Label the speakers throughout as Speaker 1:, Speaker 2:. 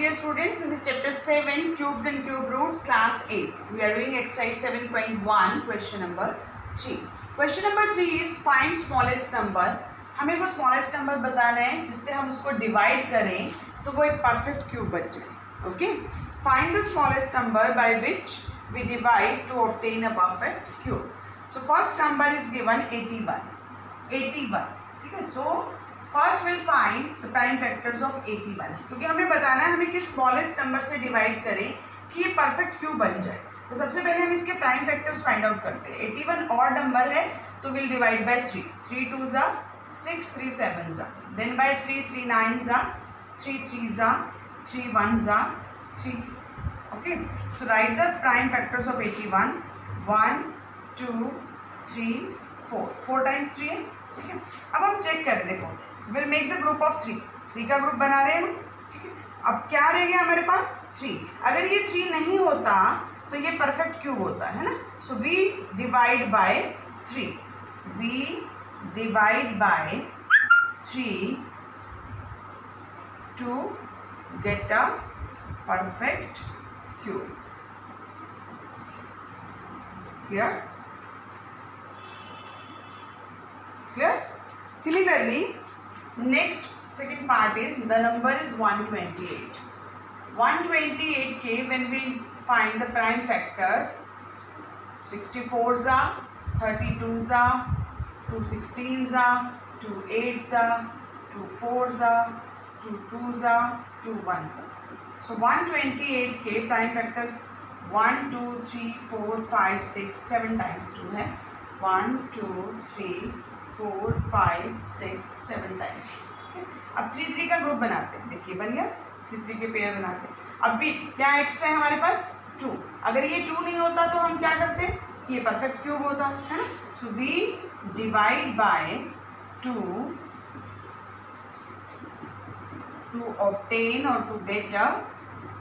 Speaker 1: dear students, this is chapter 7, cubes and cube roots, class 8. We are doing exercise 7.1, question number 3. Question number 3 is find smallest number. हमें वो smallest number बताना है जिससे हम उसको divide करें तो वो एक perfect cube बच जाए. Okay? Find the smallest number by which we divide to obtain a perfect cube. So first number is given 81. 81. ठीक है? So first will find the prime factors of 81, क्योंकि हमें बताना है हमें किस स्मॉलेस्ट नंबर से डिवाइड करें कि ये परफेक्ट क्यूब बन जाए. तो सबसे पहले हम इसके प्राइम फैक्टर्स फाइंड आउट करते हैं. 81 ऑड नंबर है तो विल डिवाइड बाय 3. 3 2 जा 6, 3 7 जा, देन बाय 3, 3 9 जा, 3 3 जा, 3 1 जा 3. Okay, so right the prime factors of 81. 1 2 3 4. 4 times 3 है. ठीक है, अब हम चेक करें. देखो, will make the group of 3. 3 का ग्रुप बना रहे हैं हम. ठीक है, अब क्या रह गया हमारे पास 3. अगर ये 3 नहीं होता तो ये परफेक्ट क्यूब होता है ना. So we divide by 3. We divide by 3 to get a perfect cube. Clear? Clear? Similarly, next second part is the number is 128. 128k when we find the prime factors, 64s are, 32s are, 216s are, 28s are, 24s are, 22s are, 21s are. So 128k prime factors 1 2 3 4 5 6 7 times 2 है. 1 2 3 4 5 6 7 times. अब 3 3 का group बनाते हैं. देखिए बन गया. 3 3 के pair बनाते हैं. अब भी क्या एक्स्ट्रा है हमारे पास 2. अगर ये 2 नहीं होता तो हम क्या करते हैं कि ये परफेक्ट क्यूब होता है ना. So we divide by 2 to obtain और to get a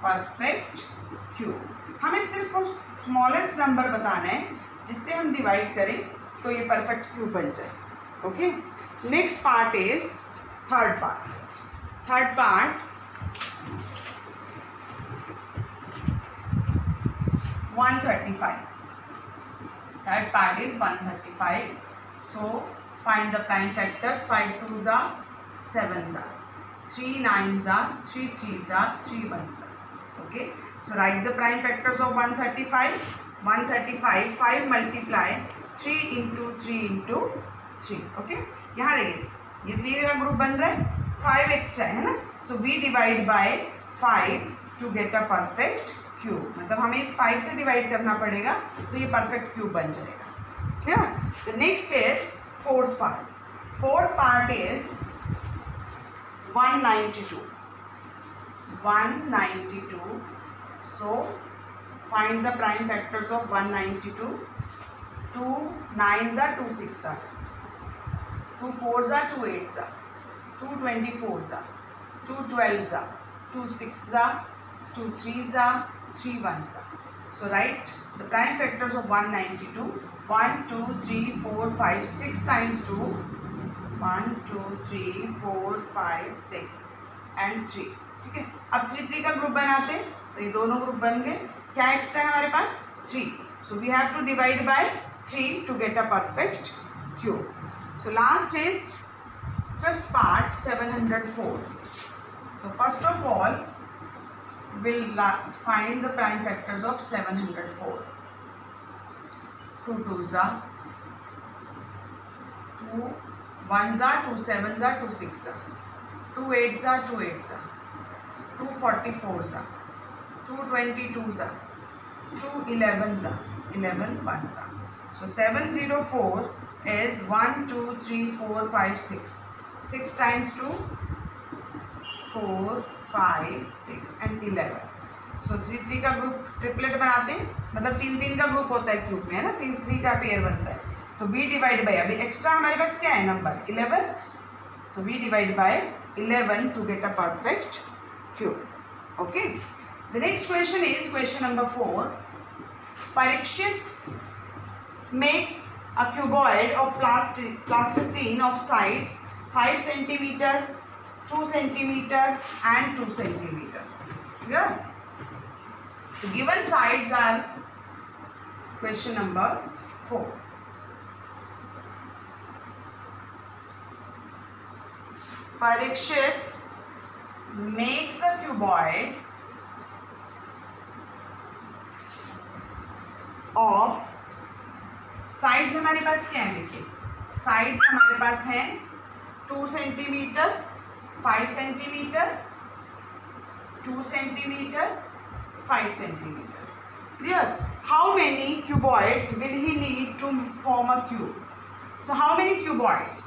Speaker 1: perfect cube. हमें सिर्फ स्मॉलेस्ट नंबर बताना है जिससे हम डिवाइड करें तो ये परफेक्ट क्यूब बन जाए. Okay, next part is third part. Third part 135. Third part is 135. So find the prime factors. 5 2s are, 7s are, 3 9s are, 3 3s are, 3 1s are. Okay, so write the prime factors of 135. 135 5 multiply 3 into 3 into 3. Okay, यहाँ देखिए ये 3 का group बन रहा है. 5 extra है ना. So we divide by 5 to get a perfect cube. मतलब हमें इस 5 से डिवाइड करना पड़ेगा तो ये परफेक्ट क्यूब बन जाएगा. ठीक है. The next is fourth part. Fourth part is 192. 192. So find the prime factors of 192. 2 9s are, 2 6s are, 2 4s are, 2 8s are, 2 24s are, 2 12s are, 2 6s are, 2 3s are, 3 1s are. So write the prime factors of 192. 1 2 3 4 5 6 times 2. 1 2 3 4 5 6 and 3. ठीक है. अब 3 3 का group बनाते हैं तो ये दोनों group बन गए. क्या एक्स्ट्रा है हमारे पास 3. So we have to divide by 3 to get a perfect cube. So last is fifth part 704. So first of all we'll find the prime factors of 704. 2 2s are, 2 1s are, 2 7s are, 2 6s are, 2 8s are, 2 8s are, 2 44s are, 2 22s are, 2 11s are, 11 1s are. So 704 is 1 2 3 4 5 6. 6 times 2 4 5 6 and 11. So 3 3 का group triplet बनाते हैं. मतलब 3 3 का group होता है cube में है ना. 3 3 का पेयर बनता है. तो वी डिवाइड बाय, अभी एक्स्ट्रा हमारे पास क्या है number 11. So we divide by 11 to get a perfect cube. Okay, the next question is question number 4. Parikshit makes a cuboid of plasticine of sides 5 cm, 2 cm and 2 cm. Clear? The given sides are question number 4. Parikshit makes a cuboid of sides हमारे पास क्या है, देखिए sides हमारे पास हैं 2 centimetre, 5 centimetre, 2 centimetre, 5 centimetre. Clear? How many cuboids will he need to form a cube? So how many cuboids?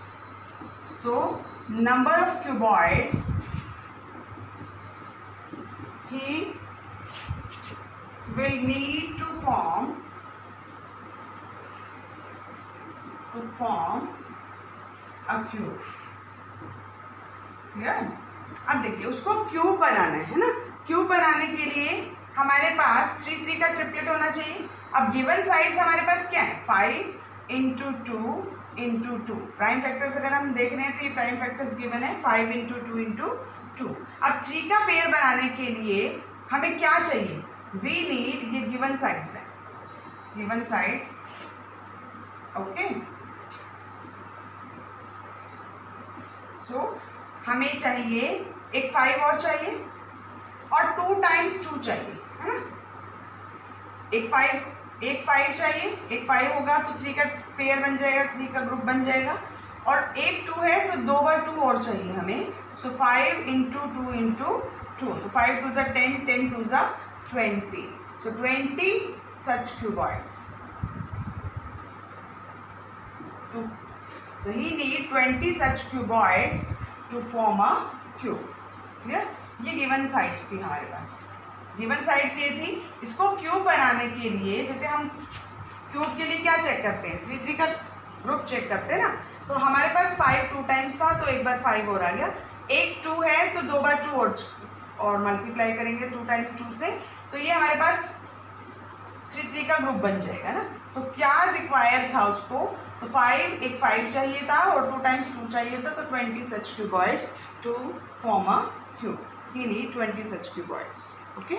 Speaker 1: So number of cuboids he will need to form a cube. Clear? अब देखिए उसको cube बनाना है ना. Cube बनाने के लिए हमारे पास 3 का ट्रिपलेट होना चाहिए. अब गिवन साइड्स हमारे पास क्या है, 5 इंटू 2 इंटू 2. प्राइम फैक्टर्स अगर हम देख रहे हैं तो ये प्राइम फैक्टर्स गिवन है 5 इंटू 2 इंटू 2. अब 3 का पेयर बनाने के लिए हमें क्या चाहिए, वी नीड, ये गिवन साइड्स है, गिवन साइड्स. ओके, सो हमें चाहिए एक 5 और चाहिए और 2 टाइम्स 2 चाहिए, है ना. एक 5 चाहिए, एक 5 होगा तो 3 का पेयर बन जाएगा, 3 का ग्रुप बन जाएगा. और एक 2 है तो 2 बार 2 और चाहिए हमें. सो 5 इंटू 2 इंटू 2, तो 5 2 ज़ा 10, 10 2 ज़ा 20. सो 20 such cuboids. So he need 20 such cuboids to form a cube. Clear? ये given sides थी हमारे पास. given sides ये थी. इसको क्यूब बनाने के लिए जैसे हम क्यूब के लिए क्या चेक करते हैं, 3 का ग्रुप चेक करते हैं ना. तो हमारे पास 5 2 टाइम्स था तो एक बार 5 और आ गया. एक 2 है तो 2 बार 2 और मल्टीप्लाई करेंगे 2 टाइम्स 2 से, तो ये हमारे पास 3 का ग्रुप बन जाएगा ना. तो क्या रिक्वायर था उसको, तो 5 चाहिए था और 2 टाइम्स 2 चाहिए था, तो 20 such cuboids to form a cube. He need 20 such cuboids. Okay.